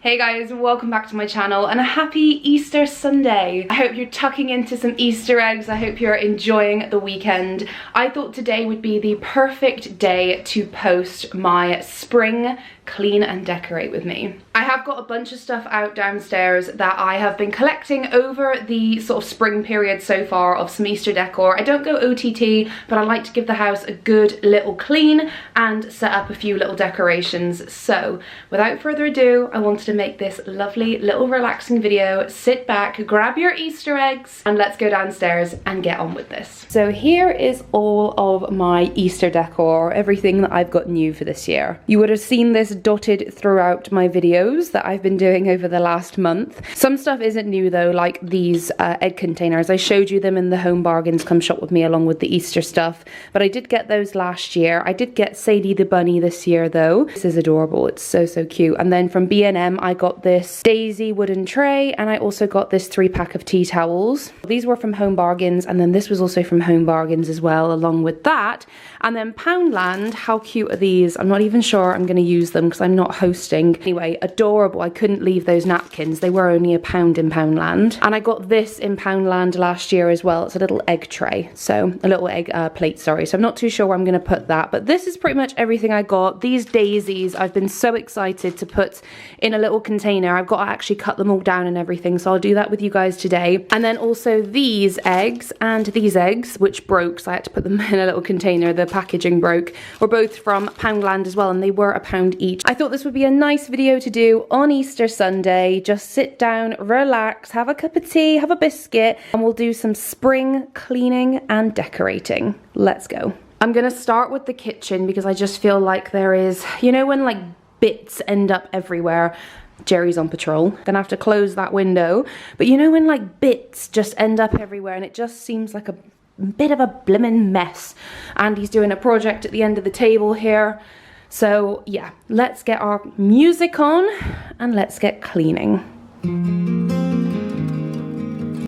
Hey guys, welcome back to my channel and a happy Easter Sunday. I hope you're tucking into some Easter eggs. I hope you're enjoying the weekend. I thought today would be the perfect day to post my spring clean and decorate with me. I have got a bunch of stuff out downstairs that I have been collecting over the sort of spring period so far of some Easter decor. I don't go OTT, but I like to give the house a good little clean and set up a few little decorations. So without further ado, I wanted to make this lovely little relaxing video. Sit back, grab your Easter eggs, and let's go downstairs and get on with this. So here is all of my Easter decor, everything that I've got new for this year. You would have seen this dotted throughout my videos that I've been doing over the last month. Some stuff isn't new though, like these egg containers. I showed you them in the Home Bargains Come Shop With Me along with the Easter stuff, but I did get those last year. I did get Sadie the bunny this year though. This is adorable, it's so cute. And then from B&M I got this Daisy wooden tray, and I also got this 3-pack of tea towels. These were from Home Bargains, and then this was also from Home Bargains as well along with that. And then Poundland, how cute are these? I'm not even sure I'm going to use them because I'm not hosting. Anyway, adorable. I couldn't leave those napkins. They were only £1 in Poundland. And I got this in Poundland last year as well. It's a little egg tray. So a little egg plate, sorry. So I'm not too sure where I'm going to put that. But this is pretty much everything I got. These daisies, I've been so excited to put in a little container. I've got to actually cut them all down and everything. So I'll do that with you guys today. And then also these eggs and these eggs, which broke. So I had to put them in a little container. The packaging broke. Were both from Poundland as well, and they were £1 each. I thought this would be a nice video to do on Easter Sunday. Just sit down, relax, have a cup of tea, have a biscuit, and we'll do some spring cleaning and decorating. Let's go. I'm gonna start with the kitchen because I just feel like there is, you know, when like bits end up everywhere. Jerry's on patrol. Gonna have to close that window. But you know when like bits just end up everywhere and it just seems like a bit of a blimmin' mess. Andy's doing a project at the end of the table here. So yeah, let's get our music on and let's get cleaning.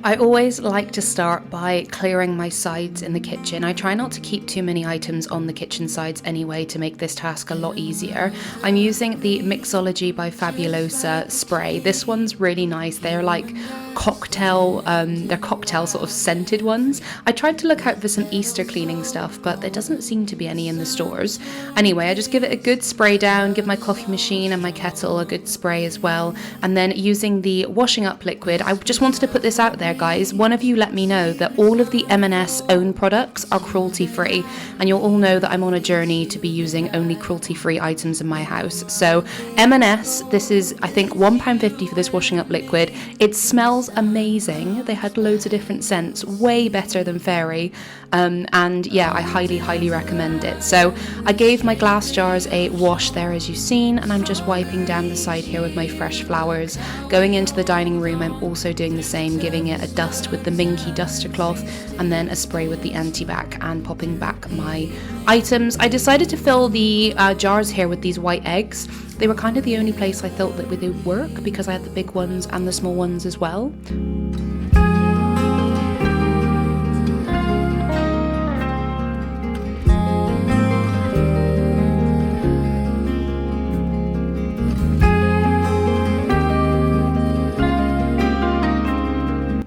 I always like to start by clearing my sides in the kitchen. I try not to keep too many items on the kitchen sides anyway to make this task a lot easier. I'm using the Mixology by Fabulosa spray. This one's really nice. They're like cocktail, they're cocktail sort of scented ones. I tried to look out for some Easter cleaning stuff, but there doesn't seem to be any in the stores. Anyway, I just give it a good spray down, give my coffee machine and my kettle a good spray as well. And then using the washing up liquid, I just wanted to put this out there, guys. One of you let me know that all of the M&S own products are cruelty free, and you'll all know that I'm on a journey to be using only cruelty free items in my house. So M&S, this is I think £1.50 for this washing up liquid. It smells amazing. They had loads of different scents, way better than Fairy, and yeah, I highly recommend it. So I gave my glass jars a wash there as you've seen, and I'm just wiping down the side here with my fresh flowers. Going into the dining room, I'm also doing the same, giving it a dust with the Minky duster cloth and then a spray with the anti-bac and popping back my items. I decided to fill the jars here with these white eggs. They were kind of the only place I thought that they would work because I had the big ones and the small ones as well.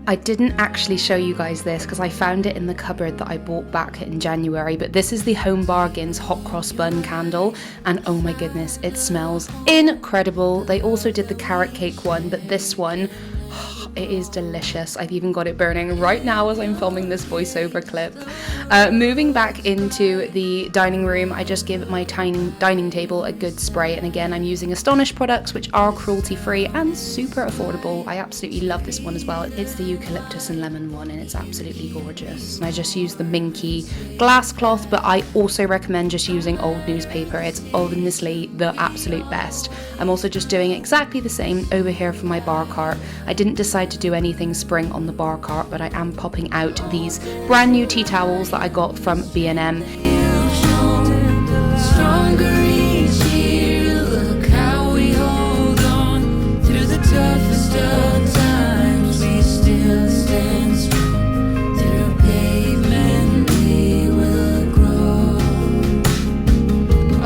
I didn't actually show you guys this because I found it in the cupboard that I bought back in January, but this is the Home Bargains hot cross bun candle, and oh my goodness, it smells incredible. They also did the carrot cake one, but this one, it is delicious. I've even got it burning right now as I'm filming this voiceover clip. Moving back into the dining room, I just give my tiny dining table a good spray, and again I'm using Astonish products, which are cruelty free and super affordable. I absolutely love this one as well. It's the eucalyptus and lemon one, and it's absolutely gorgeous. And I just use the Minky glass cloth, but I also recommend just using old newspaper. It's honestly the absolute best. I'm also just doing exactly the same over here for my bar cart. I didn't decide to do anything spring on the bar cart, but I am popping out these brand new tea towels that I got from B&M. Stronger each year, look how we hold on through the toughest of times. We still stand strong through pavement, we will grow.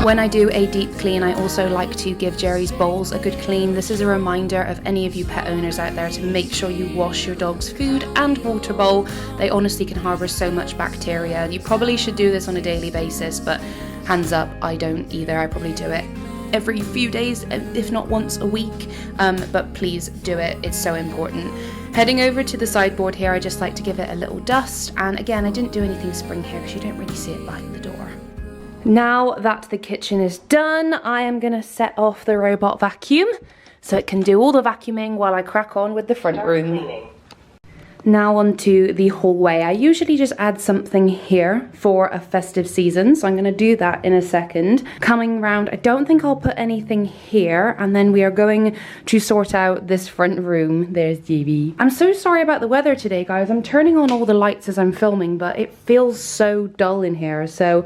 When I do a deep clean, I also like to give Jerry's bowls a good clean. This is a reminder of any of you pet owners out there to make sure you wash your dog's food and water bowl. They honestly can harbour so much bacteria. You probably should do this on a daily basis, but hands up, I don't either. I probably do it every few days, if not once a week, but please do it, it's so important. Heading over to the sideboard here, I just like to give it a little dust, and again, I didn't do anything spring here because you don't really see it behind the door. Now that the kitchen is done, I am going to set off the robot vacuum so it can do all the vacuuming while I crack on with the front room. Now onto the hallway. I usually just add something here for a festive season, so I'm going to do that in a second. Coming round, I don't think I'll put anything here, and then we are going to sort out this front room. There's GB. I'm so sorry about the weather today, guys. I'm turning on all the lights as I'm filming, but it feels so dull in here. So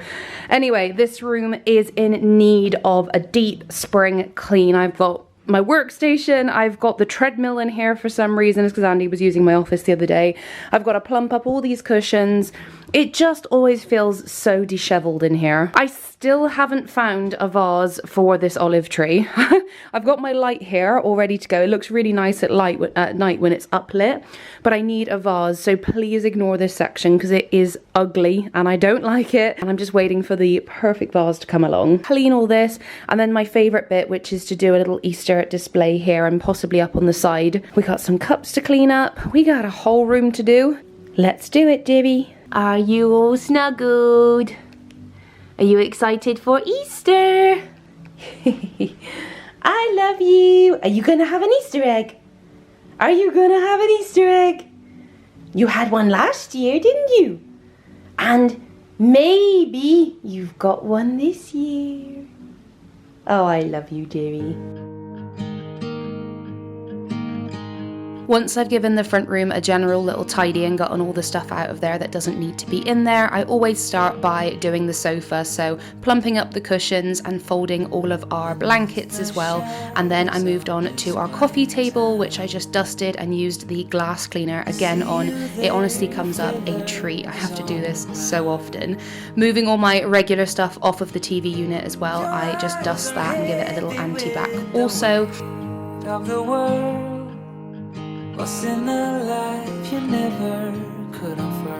anyway, this room is in need of a deep spring clean. I've got my workstation, I've got the treadmill in here for some reason. It's because Andy was using my office the other day. I've got to plump up all these cushions. It just always feels so disheveled in here. I still haven't found a vase for this olive tree. I've got my light here all ready to go. It looks really nice at night when it's uplit, but I need a vase, so please ignore this section because it is ugly and I don't like it, and I'm just waiting for the perfect vase to come along. Clean all this, and then my favourite bit, which is to do a little Easter display here and possibly up on the side. We got some cups to clean up. We got a whole room to do. Let's do it, Debbie. Are you all snuggled? Are you excited for Easter? I love you. Are you gonna have an Easter egg? Are you gonna have an Easter egg? You had one last year, didn't you? And maybe you've got one this year. Oh, I love you, dearie. Once I've given the front room a general little tidy and gotten all the stuff out of there that doesn't need to be in there, I always start by doing the sofa, so plumping up the cushions and folding all of our blankets as well, and then I moved on to our coffee table, which I just dusted and used the glass cleaner again on. It honestly comes up a treat. I have to do this so often. Moving all my regular stuff off of the TV unit as well, I just dust that and give it a little anti-back also. Of the world. What's in a life you never could offer?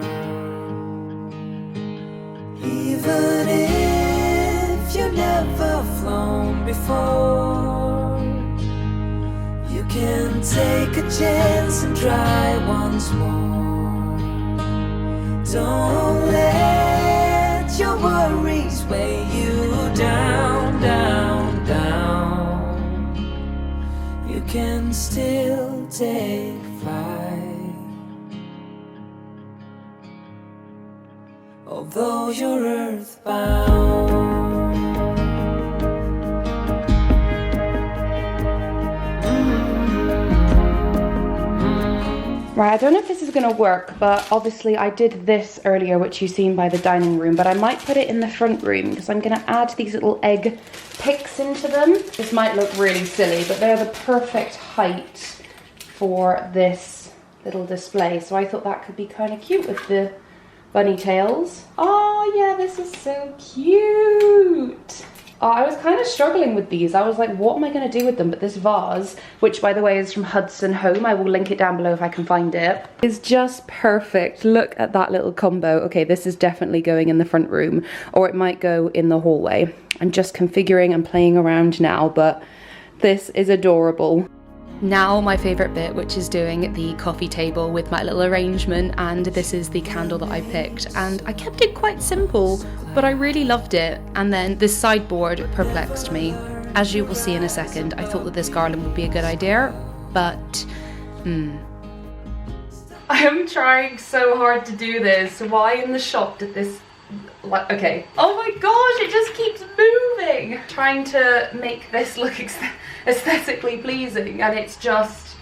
Even if you never flown before, you can take a chance and try once more. Don't let your worries weigh you down, down, down. You can still take flight, although you're earthbound. Right, I don't know if this is going to work, but obviously I did this earlier, which you've seen by the dining room, but I might put it in the front room because I'm going to add these little egg picks into them. This might look really silly, but they're the perfect height for this little display, so I thought that could be kind of cute with the bunny tails. Oh yeah, this is so cute. Oh, I was kind of struggling with these. I was like, what am I going to do with them? But this vase, which by the way is from Hudson Home, I will link it down below if I can find it, is just perfect. Look at that little combo. Okay, this is definitely going in the front room, or it might go in the hallway. I'm just configuring and playing around now, but this is adorable. Now my favourite bit, which is doing the coffee table with my little arrangement, and this is the candle that I picked, and I kept it quite simple, but I really loved it. And then this sideboard perplexed me. As you will see in a second, I thought that this garland would be a good idea, but I am trying so hard to do this. Why in the shop did this, like, okay. Oh my gosh, it just keeps moving. Trying to make this look aesthetically pleasing, and it's just,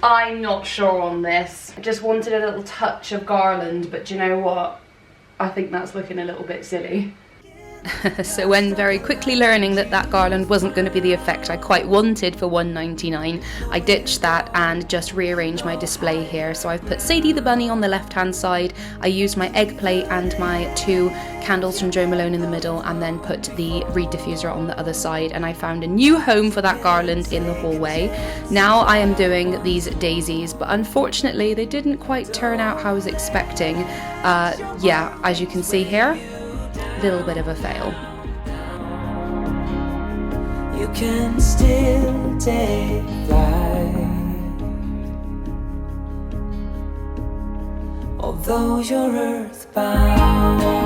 I'm not sure on this. I just wanted a little touch of garland, but do you know what? I think that's looking a little bit silly. So when very quickly learning that that garland wasn't going to be the effect I quite wanted for $1.99, I ditched that and just rearranged my display here. So I've put Sadie the bunny on the left hand side, I used my egg plate and my 2 candles from Jo Malone in the middle, and then put the reed diffuser on the other side, and I found a new home for that garland in the hallway. Now I am doing these daisies, but unfortunately they didn't quite turn out how I was expecting. Yeah, as you can see here, little bit of a fail. You can still take flight, although you're earthbound.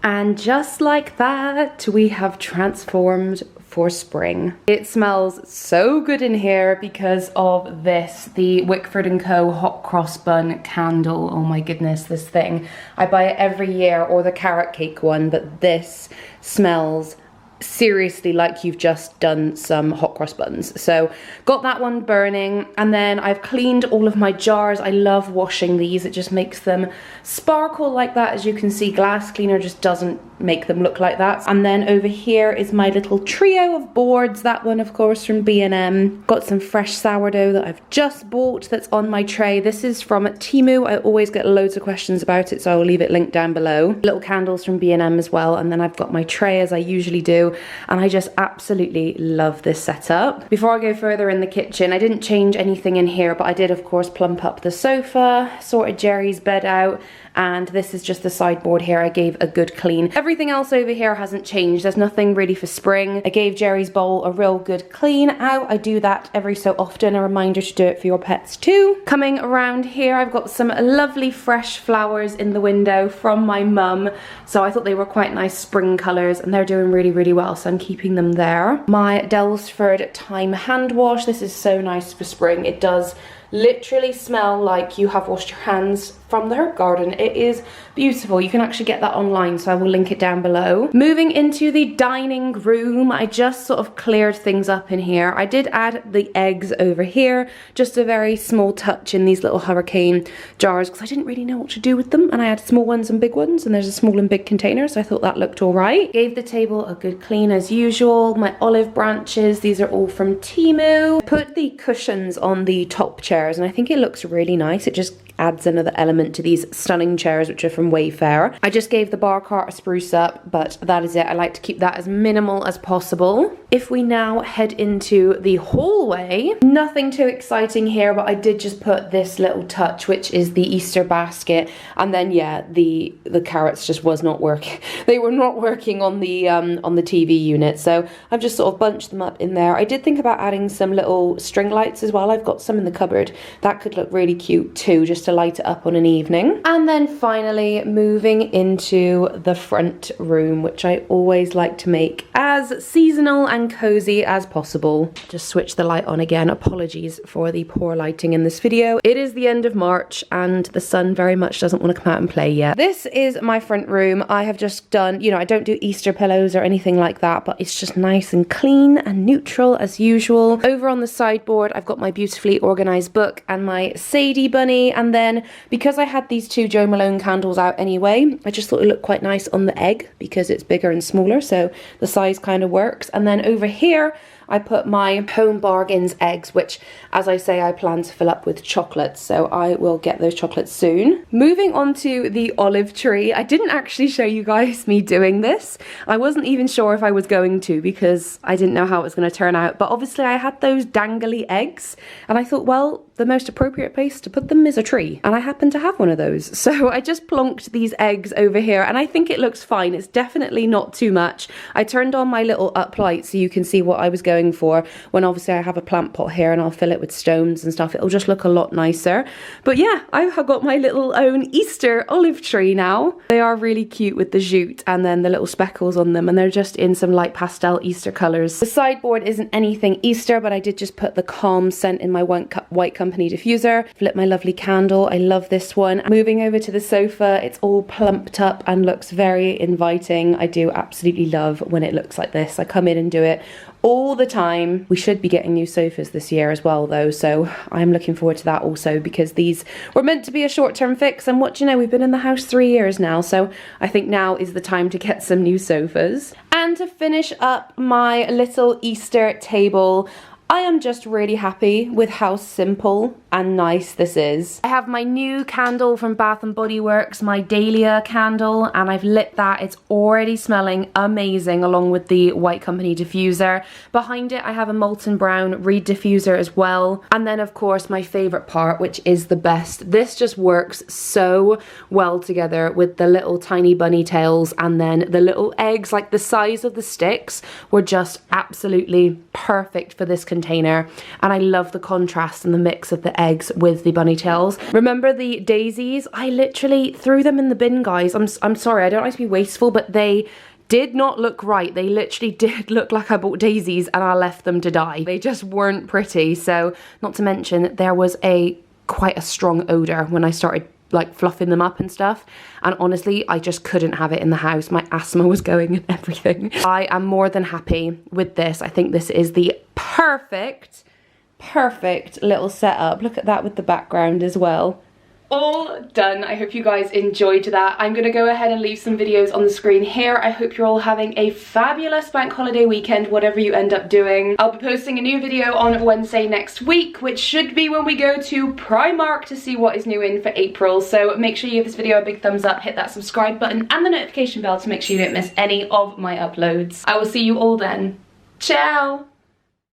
And just like that, we have transformed for spring. It smells so good in here because of this, the Wickford & Co. Hot Cross Bun candle. Oh my goodness, this thing. I buy it every year, or the carrot cake one, but this smells seriously like you've just done some hot cross buns. So got that one burning, and then I've cleaned all of my jars. I love washing these, it just makes them sparkle like that. As you can see, glass cleaner just doesn't make them look like that. And then over here is my little trio of boards, that one of course from B&M. Got some fresh sourdough that I've just bought that's on my tray. This is from Temu. I always get loads of questions about it, so I will leave it linked down below. Little candles from B&M as well, and then I've got my tray as I usually do, and I just absolutely love this setup. Before I go further in the kitchen, I didn't change anything in here, but I did of course plump up the sofa, sorted Jerry's bed out, and this is just the sideboard here. I gave a good clean. Everything else over here hasn't changed. There's nothing really for spring. I gave Jerry's bowl a real good clean out. I do that every so often. A reminder to do it for your pets too. Coming around here, I've got some lovely fresh flowers in the window from my mum. So I thought they were quite nice spring colours, and they're doing really, really well. So I'm keeping them there. My Delsford Thyme hand wash. This is so nice for spring. It does literally smell like you have washed your hands from the herb garden. It is beautiful. You can actually get that online, so I will link it down below. Moving into the dining room, I just sort of cleared things up in here. I did add the eggs over here, just a very small touch in these little hurricane jars because I didn't really know what to do with them, and I had small ones and big ones, and there's a small and big container, so I thought that looked all right. Gave the table a good clean as usual. My olive branches, these are all from Temu. Put the cushions on the top chairs, and I think it looks really nice. It just adds another element to these stunning chairs, which are from Wayfair. I just gave the bar cart a spruce up, but that is it. I like to keep that as minimal as possible. If we now head into the hallway, nothing too exciting here, but I did just put this little touch, which is the Easter basket. And then yeah, the carrots just was not working. They were not working on the TV unit, so I've just sort of bunched them up in there. I did think about adding some little string lights as well. I've got some in the cupboard. That could look really cute too, just to light it up on an evening. And then finally moving into the front room, which I always like to make as seasonal and cozy as possible. Just switch the light on again. Apologies for the poor lighting in this video. It is the end of March and the sun very much doesn't want to come out and play yet. This is my front room. I have just done, you know, I don't do Easter pillows or anything like that, but it's just nice and clean and neutral as usual. Over on the sideboard, I've got my beautifully organized book and my Sadie bunny, and then because I had these 2 Jo Malone candles out anyway, I just thought it looked quite nice on the egg because it's bigger and smaller, so the size kind of works. And then over here I put my Home Bargains eggs, which, as I say, I plan to fill up with chocolates, so I will get those chocolates soon. Moving on to the olive tree, I didn't actually show you guys me doing this. I wasn't even sure if I was going to because I didn't know how it was going to turn out, but obviously I had those dangly eggs, and I thought, well, the most appropriate place to put them is a tree, and I happen to have one of those. So I just plonked these eggs over here, and I think it looks fine. It's definitely not too much. I turned on my little up light so you can see what I was going going for. When obviously I have a plant pot here and I'll fill it with stones and stuff, it'll just look a lot nicer. But yeah, I've got my little own Easter olive tree now. They are really cute with the jute and then the little speckles on them, and they're just in some light pastel Easter colours. The sideboard isn't anything Easter, but I did just put the Calm scent in my White Company diffuser. I've lit my lovely candle. I love this one. Moving over to the sofa, it's all plumped up and looks very inviting. I do absolutely love when it looks like this. I come in and do it all the time. We should be getting new sofas this year as well though, so I'm looking forward to that also, because these were meant to be a short-term fix, and what do you know, we've been in the house 3 years now, so I think now is the time to get some new sofas. And to finish up my little Easter table, I am just really happy with how simple and nice this is. I have my new candle from Bath & Body Works, my Dahlia candle, and I've lit that. It's already smelling amazing along with the White Company diffuser. Behind it I have a Molten Brown reed diffuser as well. And then of course my favourite part, which is the best. This just works so well together with the little tiny bunny tails, and then the little eggs, like the size of the sticks, were just absolutely perfect for this container. And I love the contrast and the mix of the eggs with the bunny tails. Remember the daisies? I literally threw them in the bin, guys. I'm sorry, I don't like to be wasteful, but they did not look right. They literally did look like I bought daisies and I left them to die. They just weren't pretty. So not to mention there was quite a strong odor when I started like fluffing them up and stuff, and honestly I just couldn't have it in the house. My asthma was going and everything. I am more than happy with this. I think this is the perfect little setup. Look at that with the background as well. All done. I hope you guys enjoyed that. I'm gonna go ahead and leave some videos on the screen here. I hope you're all having a fabulous bank holiday weekend, whatever you end up doing. I'll be posting a new video on Wednesday next week, which should be when we go to Primark to see what is new in for April. So make sure you give this video a big thumbs up, hit that subscribe button and the notification bell to make sure you don't miss any of my uploads. I will see you all then. Ciao!